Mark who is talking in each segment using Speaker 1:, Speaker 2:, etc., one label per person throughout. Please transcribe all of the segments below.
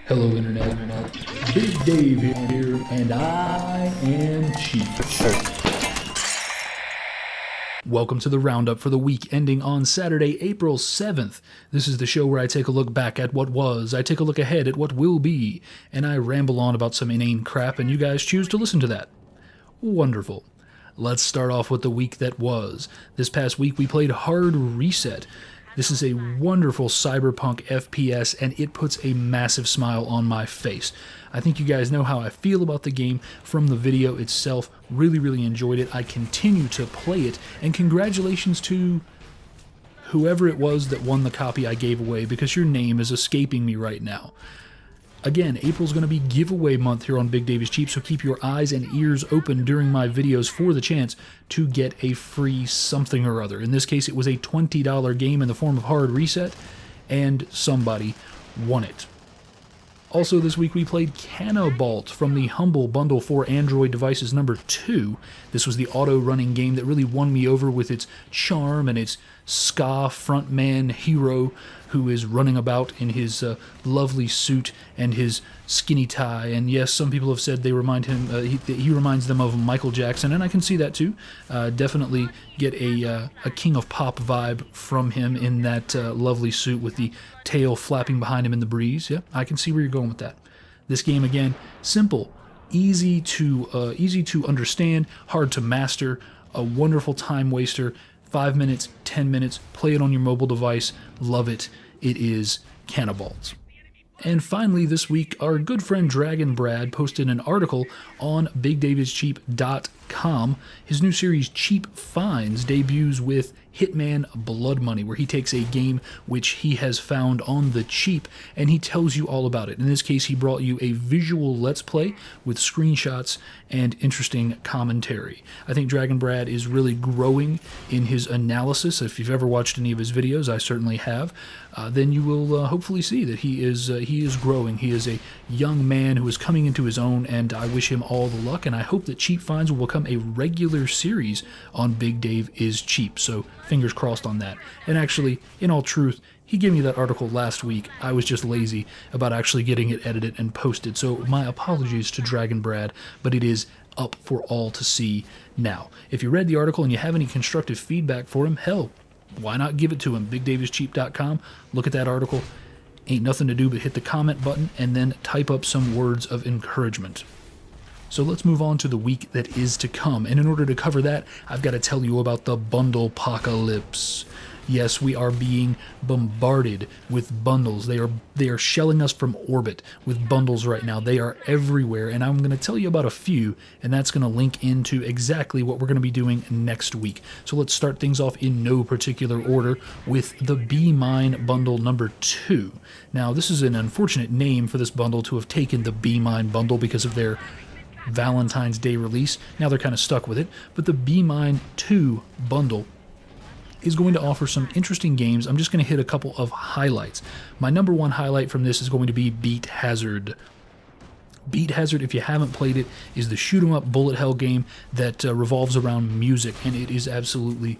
Speaker 1: Hello Internet, Big Dave here, and I am cheap. Welcome to the roundup for the week ending on Saturday, April 7th. This is the show where I take a look back at what was, I take a look ahead at what will be, and I ramble on about some inane crap and you guys choose to listen to that. Wonderful. Let's start off with the week that was. This past week we played Hard Reset. This is a wonderful cyberpunk FPS, and it puts a massive smile on my face. I think you guys know how I feel about the game from the video itself. Really enjoyed it. I continue to play it, and congratulations to whoever it was that won the copy I gave away, because your name is escaping me right now. Again, April's going to be giveaway month here on Big Dave is Cheap, so keep your eyes and ears open during my videos for the chance to get a free something or other. In this case, it was a $20 game in the form of Hard Reset, and somebody won it. Also this week we played Cannabalt from the Humble Bundle for Android devices number 2. This was the auto-running game that really won me over with its charm and its ska frontman hero who is running about in his lovely suit and his skinny tie. And yes, some people have said they remind him, he reminds them of Michael Jackson, and I can see that too. Definitely get a King of Pop vibe from him in that lovely suit with the tail flapping behind him in the breeze. Yeah, I can see where you're going with that. This game, again, simple, easy to understand, hard to master, a wonderful time waster. 5 minutes, 10 minutes, play it on your mobile device, love it. It is Cannabalt. And finally this week, our good friend DragonBrad posted an article on BigDaveIsCheap.com. His new series, Cheap Finds, debuts with Hitman Blood Money, where he takes a game which he has found on the cheap, and he tells you all about it. In this case, he brought you a visual Let's Play with screenshots and interesting commentary. I think DragonBrad is really growing in his analysis. If you've ever watched any of his videos, I certainly have, then you will hopefully see that he is growing. He is a young man who is coming into his own, and I wish him all the luck, and I hope that Cheap Finds will become a regular series on Big Dave is Cheap. So fingers crossed on that. And actually, in all truth, he gave me that article last week. I was just lazy about actually getting it edited and posted, so my apologies to DragonBrad, but it is up for all to see now. If you read the article and you have any constructive feedback for him, hell, why not give it to him? BigDaveIsCheap.com, look at that article. Ain't nothing to do but hit the comment button and then type up some words of encouragement. So let's move on to the week that is to come, and in order to cover that, I've got to tell you about the bundle apocalypse. Yes, we are being bombarded with bundles. They are shelling us from orbit with bundles right now. They are everywhere, and I'm going to tell you about a few, and that's going to link into exactly what we're going to be doing next week. So let's start things off in no particular order with the Be Mine bundle number 2. Now, this is an unfortunate name for this bundle to have taken the Be Mine bundle because of their Valentine's Day release. Now they're kind of stuck with it, but the Be Mine 2 bundle is going to offer some interesting games. I'm just going to hit a couple of highlights. My number one highlight from this is going to be Beat Hazard. Beat Hazard, if you haven't played it, is the shoot-'em-up bullet hell game that revolves around music, and it is absolutely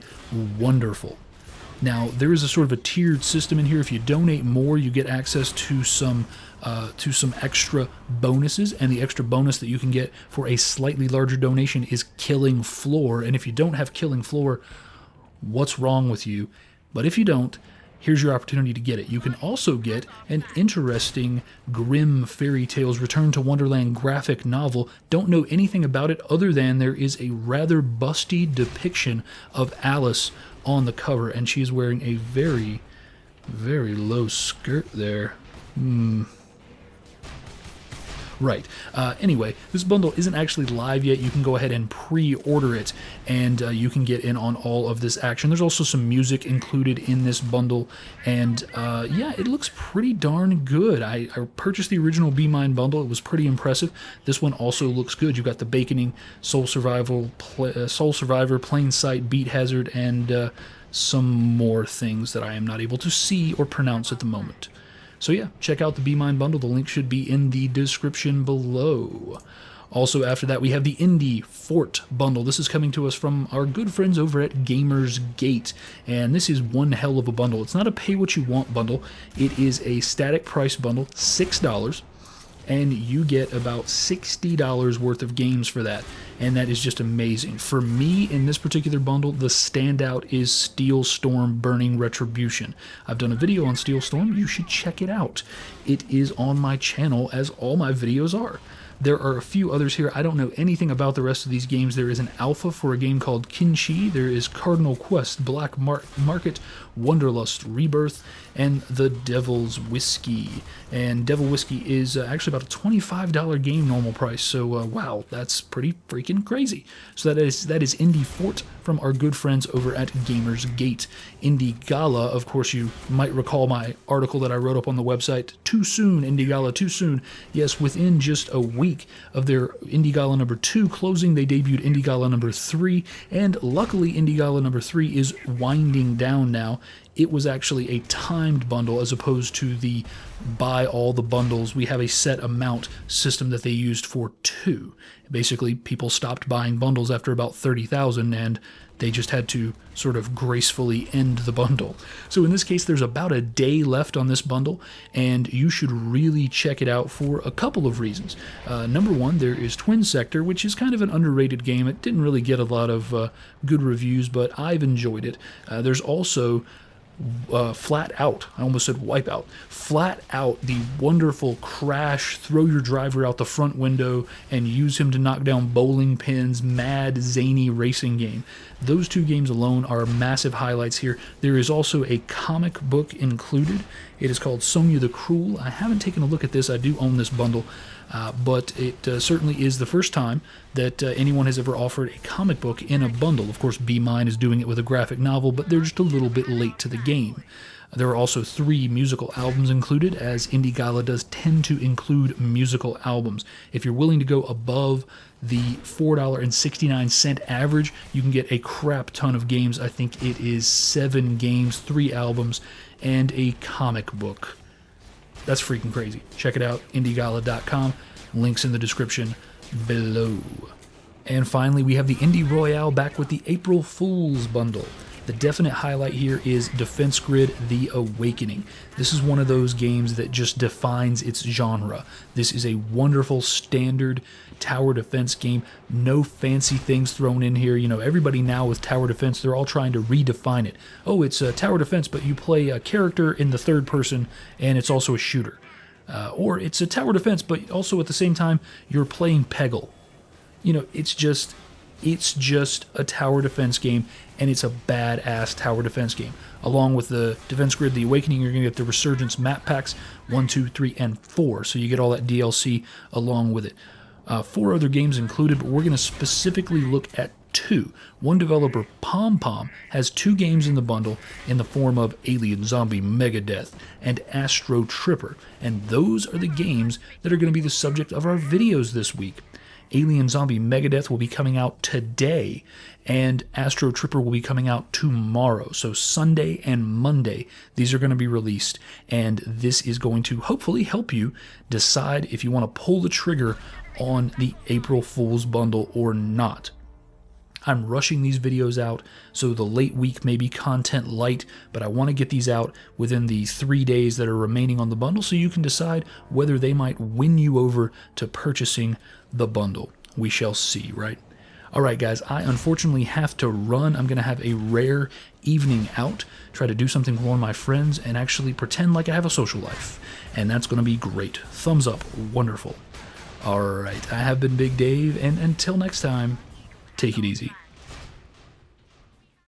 Speaker 1: wonderful. Now, there is a sort of a tiered system in here. If you donate more, you get access to some extra bonuses, and the extra bonus that you can get for a slightly larger donation is Killing Floor. And if you don't have Killing Floor, what's wrong with you? But if you don't, here's your opportunity to get it. You can also get an interesting Grimm Fairy Tales Return to Wonderland graphic novel. Don't know anything about it other than there is a rather busty depiction of Alice on the cover, and she's wearing a very low skirt there. Right. Anyway, this bundle isn't actually live yet. You can go ahead and pre-order it, and you can get in on all of this action. There's also some music included in this bundle, and yeah, it looks pretty darn good. I purchased the original Be Mine bundle. It was pretty impressive. This one also looks good. You've got the Baconing, Soul Survivor, Plain Sight, Beat Hazard, and some more things that I am not able to see or pronounce at the moment. So yeah, check out the Be Mine bundle. The link should be in the description below. Also after that, we have the Indie Fort bundle. This is coming to us from our good friends over at Gamers Gate, and this is one hell of a bundle. It's not a pay-what-you-want bundle. It is a static price bundle, $6. and you get about $60 worth of games for that, and that is just amazing. For me, in this particular bundle, the standout is Steel Storm Burning Retribution. I've done a video on Steel Storm. You should check it out. It is on my channel, as all my videos are. There are a few others here. I don't know anything about the rest of these games. There is an alpha for a game called Kinshi. There is Cardinal Quest, Black Market, Wonderlust Rebirth, and The Devil's Whiskey. And Devil Whiskey is actually about a $25 game normal price. So wow, that's pretty freaking crazy. So that is Indie Fort from our good friends over at Gamers Gate. Indie Gala, of course, you might recall my article that I wrote up on the website. Too soon, Indie Gala, too soon. Yes, within just a week of their Indie Gala number 2 closing, they debuted Indie Gala number 3, and luckily Indie Gala number 3 is winding down now. It was actually a timed bundle as opposed to the buy all the bundles. We have a set amount system that they used for 2. Basically, people stopped buying bundles after about 30,000, and they just had to sort of gracefully end the bundle. So in this case, there's about a day left on this bundle, and you should really check it out for a couple of reasons. Number one, there is Twin Sector, which is kind of an underrated game. It didn't really get a lot of good reviews, but I've enjoyed it. There's also Flat Out. I almost said Wipeout. Flat Out, the wonderful crash, throw your driver out the front window and use him to knock down bowling pins, mad, zany racing game. Those 2 games alone are massive highlights here. There is also a comic book included. It is called Sonya the Cruel. I haven't taken a look at this. I do own this bundle. But it certainly is the first time that anyone has ever offered a comic book in a bundle. Of course, Be Mine is doing it with a graphic novel, but they're just a little bit late to the game. There are also 3 musical albums included, as Indie Gala does tend to include musical albums. If you're willing to go above the $4.69 average, you can get a crap ton of games. I think it is 7 games, 3 albums, and a comic book. That's freaking crazy. Check it out, indiegala.com. Links in the description below. And finally, we have the Indie Royale back with the April Fool's bundle. The definite highlight here is Defense Grid: The Awakening. This is one of those games that just defines its genre. This is a wonderful standard tower defense game. No fancy things thrown in here. You know, everybody now with tower defense, they're all trying to redefine it. Oh, it's a tower defense, but you play a character in the third person, and it's also a shooter. Or it's a tower defense, but also at the same time, you're playing Peggle. You know, it's just a tower defense game, and it's a badass tower defense game. Along with the Defense Grid: The Awakening, you're going to get the Resurgence map packs 1, 2, 3, and 4, so you get all that DLC along with it. 4 other games included, but we're going to specifically look at 2. One developer, PomPom, has 2 games in the bundle in the form of Alien Zombie Megadeth and Astro Tripper, and those are the games that are going to be the subject of our videos this week. Alien Zombie Megadeth will be coming out today, and Astro Tripper will be coming out tomorrow. So Sunday and Monday, these are going to be released, and this is going to hopefully help you decide if you want to pull the trigger on the April Fool's bundle or not. I'm rushing these videos out, so the late week may be content light, but I want to get these out within the 3 days that are remaining on the bundle so you can decide whether they might win you over to purchasing the bundle. We shall see, right? Alright guys, I unfortunately have to run. I'm going to have a rare evening out, try to do something with one of my friends, and actually pretend like I have a social life. And that's going to be great. Thumbs up. Wonderful. Alright, I have been Big Dave, and until next time, take it easy.